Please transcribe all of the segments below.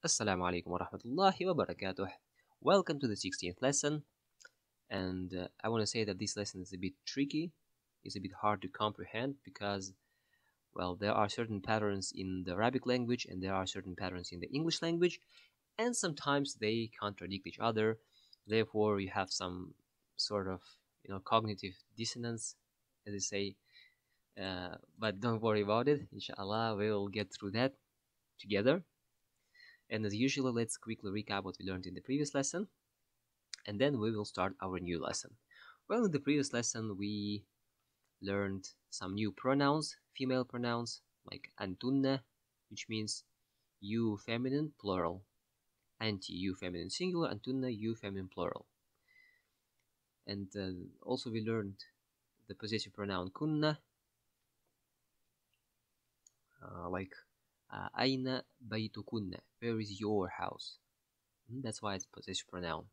Assalamu alaikum wa rahmatullahi wa barakatuh. Welcome to the 16th lesson. And I want to say that this lesson is a bit tricky, it's a bit hard to comprehend because, well, there are certain patterns in the Arabic language and there are certain patterns in the English language, and sometimes they contradict each other. Therefore, you have some sort of, cognitive dissonance, as they say. But don't worry about it. Inshallah, we'll get through that together. And as usual, let's quickly recap what we learned in the previous lesson, and then we will start our new lesson. Well, in the previous lesson, we learned some new pronouns, female pronouns, like antunna, which means you feminine plural, anti you feminine singular, antunna you feminine plural. And also we learned the possessive pronoun kunna, like aina baytukunna, where is your house? That's why it's possessive pronoun.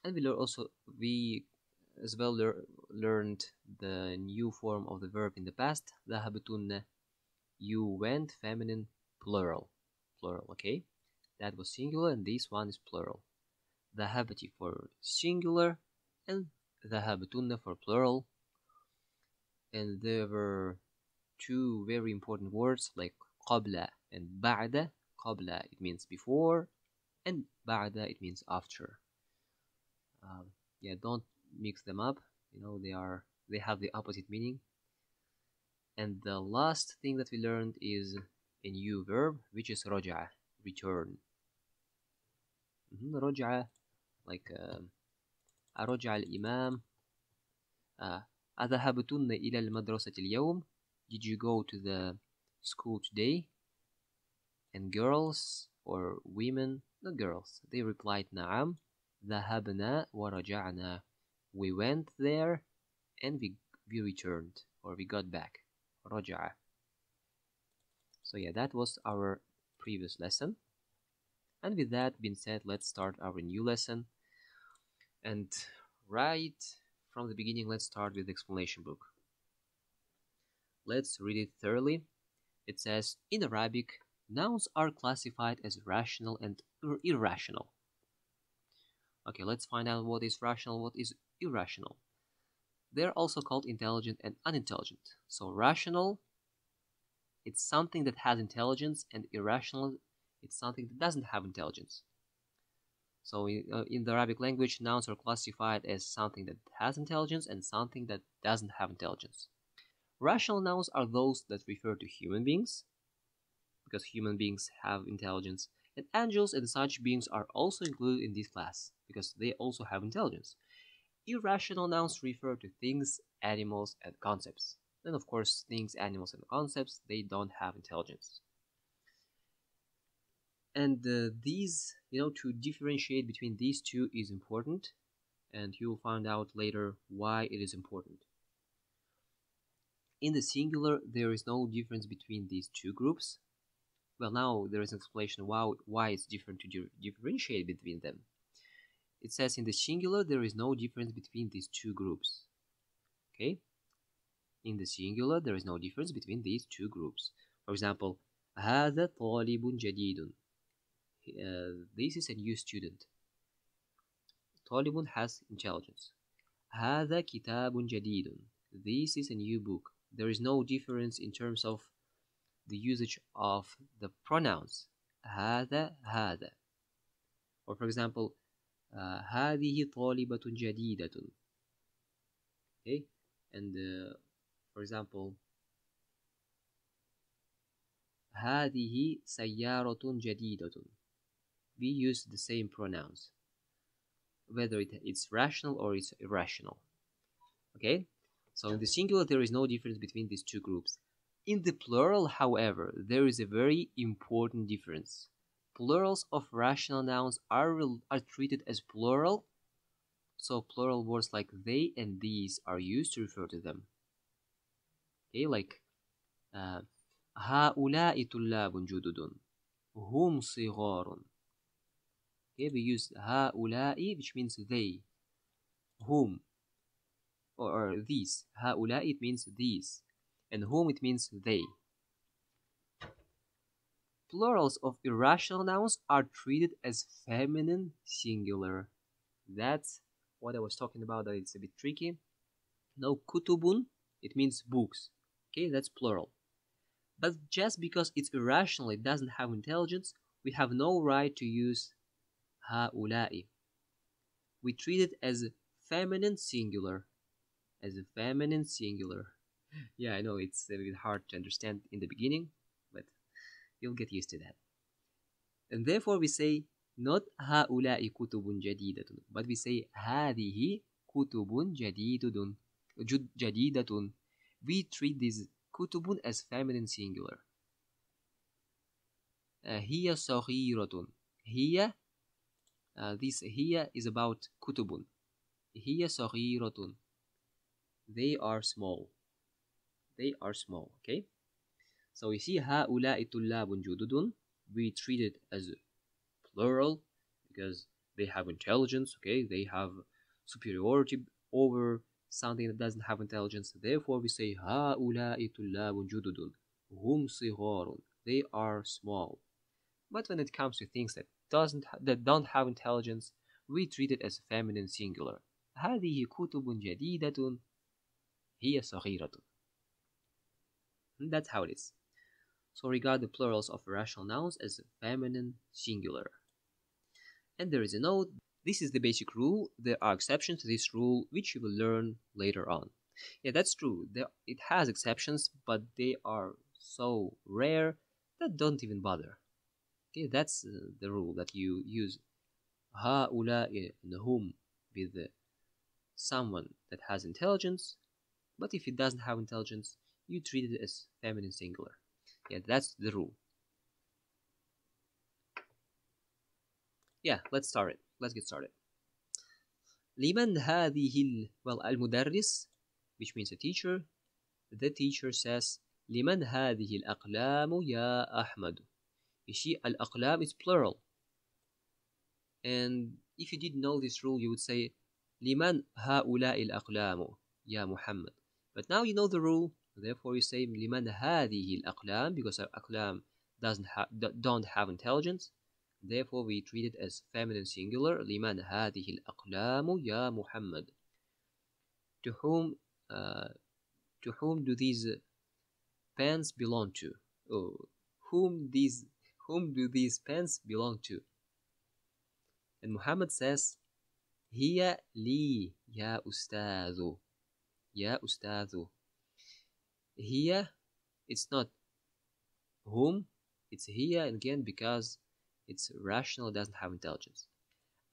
And we as well learned the new form of the verb in the past, dhahabtunna, you went, feminine plural, okay? That was singular and this one is plural. Dhahabati for singular and dhahabtunna for plural. And there were two very important words like qabla and ba'da. Qabla, it means before, and ba'da, it means after. Yeah, don't mix them up. They have the opposite meaning. And the last thing that we learned is a new verb, which is raja'a, return. Raja'a, like أرجع الإمام أذهبتن إلى المدرسة اليوم? Did you go to the school today? And girls or women, not girls, they replied نعم ذهبنا ورجعنا. We went there and we returned, or we got back. رجع. So yeah, that was our previous lesson. And with that being said, let's start our new lesson. And right from the beginning, let's start with the explanation book. Let's read it thoroughly. It says, in Arabic, nouns are classified as rational and irrational. Okay, let's find out what is rational, what is irrational. They're also called intelligent and unintelligent. So rational, it's something that has intelligence, and irrational, it's something that doesn't have intelligence. So in the Arabic language, nouns are classified as something that has intelligence and something that doesn't have intelligence. Rational nouns are those that refer to human beings, because human beings have intelligence, and angels and such beings are also included in this class, because they also have intelligence. Irrational nouns refer to things, animals, and concepts. And of course, things, animals, and concepts, they don't have intelligence. And these, to differentiate between these two is important, and you'll find out later why it is important. In the singular, there is no difference between these two groups. Well, now there is an explanation why it's different to differentiate between them. It says in the singular, there is no difference between these two groups. Okay? In the singular, there is no difference between these two groups. For example, هذا طالب جديد. This is a new student. طالب has intelligence. هذا كتاب جديد. This is a new book. There is no difference in terms of the usage of the pronouns. هذا. Or for example, هذه طالبة جديدة. Okay? And for example, هذه سيارة جديدة. We use the same pronouns, whether it's rational or it's irrational. Okay? So in the singular, there is no difference between these two groups. In the plural, however, there is a very important difference. Plurals of rational nouns are treated as plural, so plural words like they and these are used to refer to them. Okay, like هؤلاء طلاب جدد هم صغار. Okay, we use هؤلاء, which means they. Whom, or these. هؤلاء, it means these. And whom, it means they. Plurals of irrational nouns are treated as feminine singular. That's what I was talking about, that it's a bit tricky. Now, kutubun, it means books. Okay, that's plural. But just because it's irrational, it doesn't have intelligence, we have no right to use هؤلاء. We treat it as a feminine singular. As a feminine singular. Yeah, I know it's a bit hard to understand in the beginning, but you'll get used to that. And therefore we say not هؤلاء كتب جديدة, but we say هذه كتب جديدة. We treat this كتب as feminine singular. هي صغيرة. هي this هي is about كتب. هي صغيرة. They are small. They are small. Okay. So you see هؤلاء طلاب جدد. We treat it as plural because they have intelligence. Okay. They have superiority over something that doesn't have intelligence. Therefore we say هؤلاء طلاب جدد. هم صغار. They are small. But when it comes to things that don't have intelligence, we treat it as feminine singular. هذه كتب جديدة. هي صغيرة. And that's how it is. So regard the plurals of irrational nouns as feminine singular. And there is a note. This is the basic rule. There are exceptions to this rule, which you will learn later on. Yeah, that's true. It has exceptions, but they are so rare that don't even bother. Okay, that's the rule, that you use هؤلاء and whom with someone that has intelligence, but if it doesn't have intelligence, you treat it as feminine singular. Yeah, that's the rule. Yeah, let's get started. لمن هذه المدرس, which means a teacher. The teacher says لمن هذه الأقلام يا أحمد. You see, الأقلام is plural. And if you didn't know this rule, you would say لمن هؤلاء الأقلام يا محمد. But now you know the rule, therefore you say لمن هذه الأقلام, because أقلام don't have intelligence. Therefore we treat it as feminine singular. لمن هذه الأقلام يا محمد. To whom do these pens belong to? Oh, whom do these pens belong to? And Muhammad says هي لي يا أستاذ. يا أستاذ. هي, it's not whom, it's here again because it's rational, doesn't have intelligence.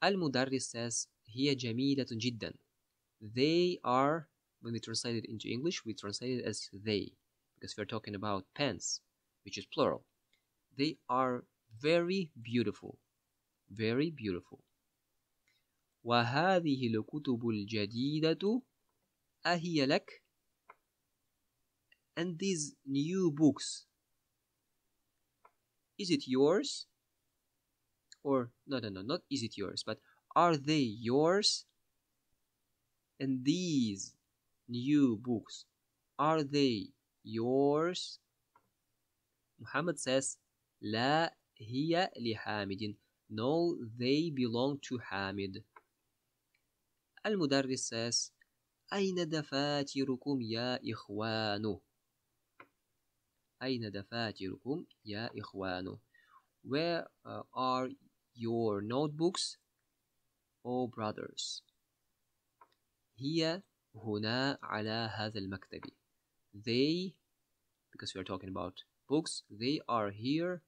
المدرس says هي جميلة جدا. They are, when we translate it into English, we translate it as they, because we're talking about pens, which is plural. They are very beautiful. Very beautiful. وهذه الكتب الجديدة أهي لك. And these new books, is it yours? Or no, not is it yours, but are they yours? And these new books, are they yours? Muhammad says لا هي لحامد. No, they belong to Hamid. المدرس says أين دفاتركم يا إخوان. أين دفاتركم يا إخوان. Where are your notebooks, O brothers? هي هنا على هذا المكتب. They, because we are talking about books, they are here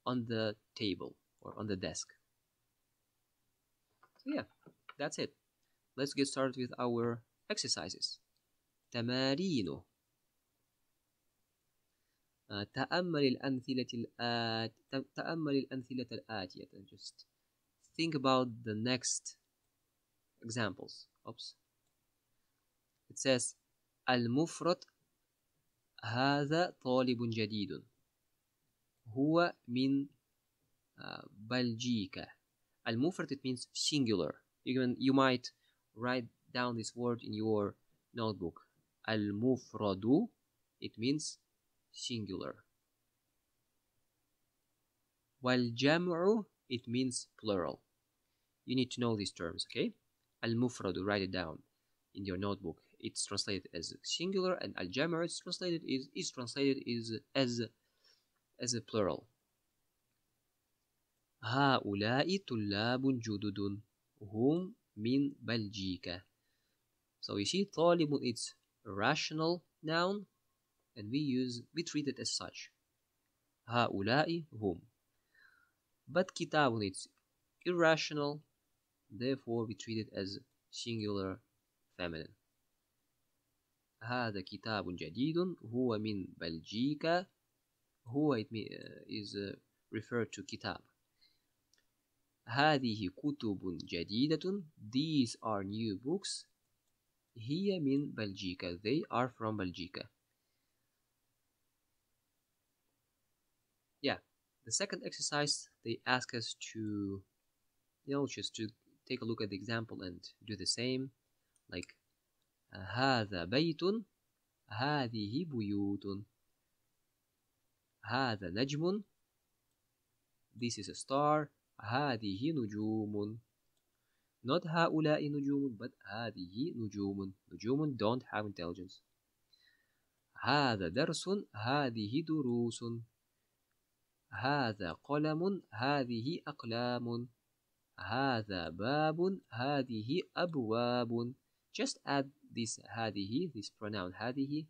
on the table or on the desk. So yeah, that's it. Let's get started with our exercises. تمارين. تأمل الأمثلة الآتية. Just think about the next examples. Oops. It says المفرد هذا طالب جديد. هو من بلجيكا. المفرد, it means singular. You might write down this word in your notebook. المفرد, it means singular. والجمع, it means plural. You need to know these terms, okay? المفرد, write it down in your notebook. It's translated as singular, and al-jam'u is translated as a plural. هؤلاء طلاب جدد هم من بلجيكا. So you see, طالب, it's a rational noun, and we treat it as such. هؤلاء هم. But كتاب, it's irrational, therefore we treat it as singular feminine. هذا كتاب جديد هو من بلجيكا. هو is referred to كتاب. هذه كتب جديدة, these are new books. هي من بلجيكا, they are from بلجيكا. Yeah, the second exercise, they ask us to, just to take a look at the example and do the same, like هذا بيت, هذه بيوت. هذا نجم, this is a star. هذه نجوم. Not هؤلاء نجوم, but هذه نجوم. نجوم don't have intelligence. هذا درس, هذه دروس. هذا قلم, هذه أقلام. هذا باب, هذه أبواب. Just add this هذه, this pronoun هذه,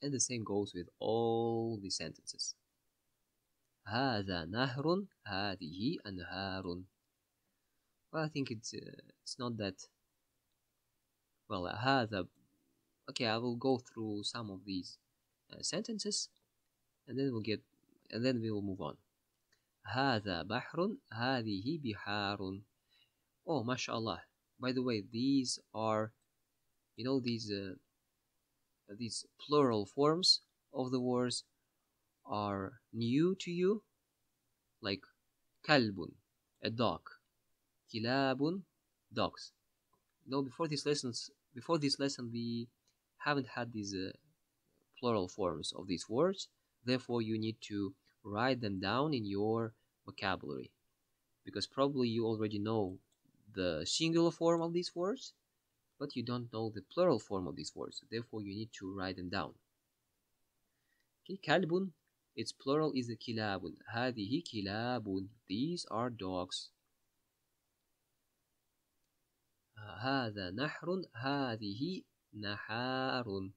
and the same goes with all the sentences. هذا نهر, هذه أنهار. Well, I think it's not that. Well, هذا. Okay, I will go through some of these sentences, and then we will move on. هذا بحر, هذه بحار. Oh, mashallah. By the way, these are, these plural forms of the words are new to you, like kalbun, a dog. Kilabun, dogs. Before this lesson, we haven't had these plural forms of these words. Therefore, you need to write them down in your vocabulary, because probably you already know the singular form of these words, but you don't know the plural form of these words. Therefore, you need to write them down. Okay, kalbun, its plural is kilabun. هذه kilabun. These are dogs. هذا نحر, هذه نحار.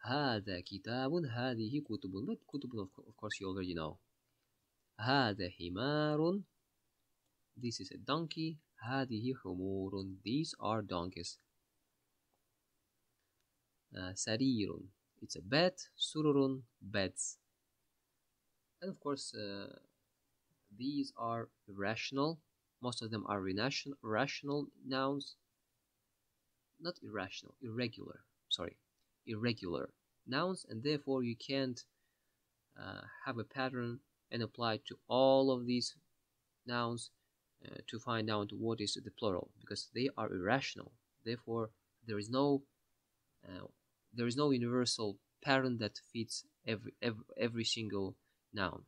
هذا كتاب, هذه كتب. But كتب, of course, you already know. هذا حمار, this is a donkey. هذه حمور, these are donkeys. سرير, it's a bed. سرر, beds. And of course, these are irrational. Most of them are rational nouns. Not irrational, irregular nouns, and therefore you can't have a pattern and apply to all of these nouns to find out what is the plural, because they are irrational. Therefore, there is no universal pattern that fits every single noun,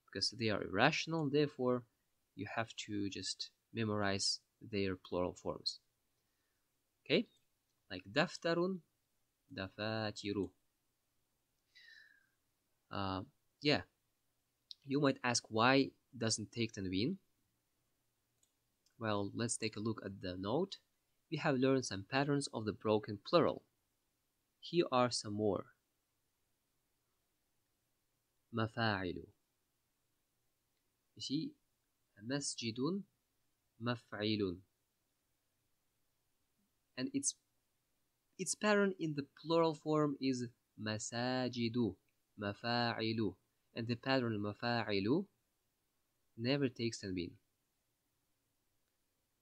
because they are irrational. Therefore, you have to just memorize their plural forms. Okay, like daftarun, dafatiru. Yeah, you might ask why doesn't take tanween. Well, let's take a look at the note. We have learned some patterns of the broken plural. Here are some more. Mafa'ilu. You see, masjidun, maf'ilun. And its pattern in the plural form is masajidu, mafa'ilu. And the pattern mafa'ilu never takes tanween.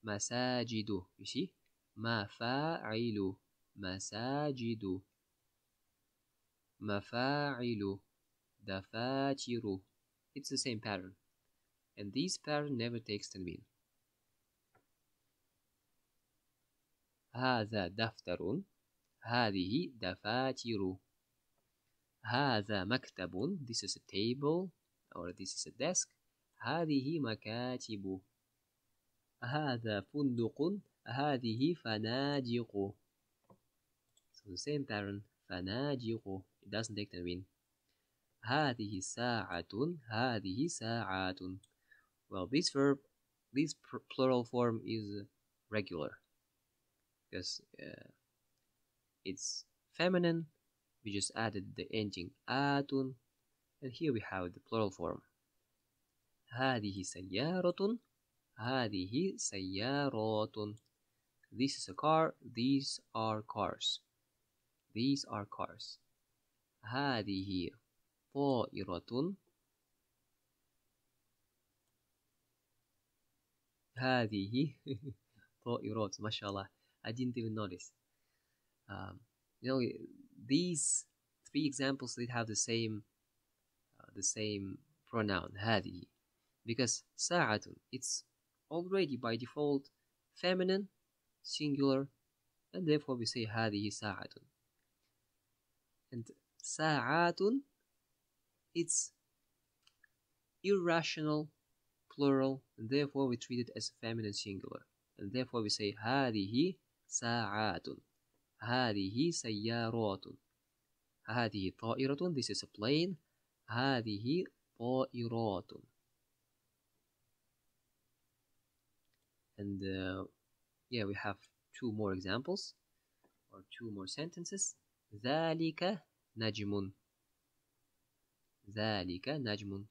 Masajidu, you see? Mafa'ilu, masajidu. Mafa'ilu, dafatiru. It's the same pattern. And this pattern never takes tanween. هذا دفتر, هذه دفاتر. هذا مكتب. This is a table or this is a desk. هذه مكاتب. هذا فندق. هذه فنادق. So the same pattern. فنادق. It doesn't take tanween. هذه ساعة. هذه ساعات. Well, this verb, this plural form is regular because it's feminine. We just added the ending atun, and here we have the plural form. هذه سيارة. هذه سيارات. This is a car. These are cars. These are cars. هذه طائرة. هذه طائرات. MashaAllah. I didn't even notice. You know, these three examples, they have the same pronoun هذه, because ساعة, it's already by default feminine, singular, and therefore we say هذه ساعة. And ساعات, it's irrational, plural, and therefore we treat it as feminine, singular, and therefore we say هذه ساعات. هذه سيارات. هذه طائرة. This is a plane. هذه طائرات. And yeah, we have two more examples or two more sentences. ذلك نجم. ذلك نجم.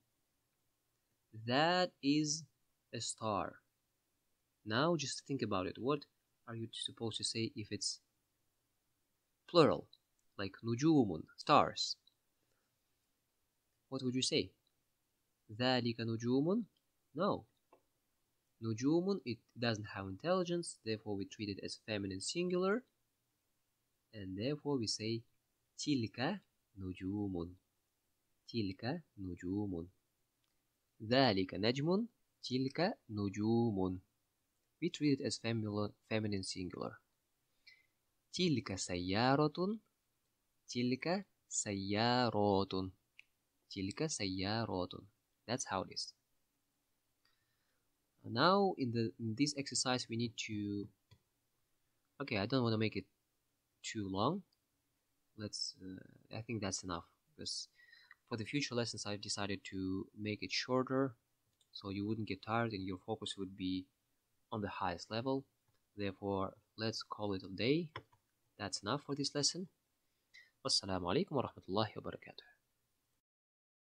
That is a star. Now just think about it. What are you supposed to say if it's plural, like nujumun, stars? What would you say? ذلك نجوم? No. Nujumun, it doesn't have intelligence, therefore we treat it as feminine singular, and therefore we say تلك نجوم. تلك نجوم. ذلك نجم. تلك نجوم. We treat it as feminine singular. تلك سيارة. تلك سيارات. تلك سيارات. That's how it is. Now in this exercise we need to, okay, I don't want to make it too long. Let's I think that's enough, because for the future lessons I've decided to make it shorter so you wouldn't get tired and your focus would be on the highest level. Therefore, let's call it a day. That's enough for this lesson. Wassalamu alaikum wa rahmatullahi wa barakatuh.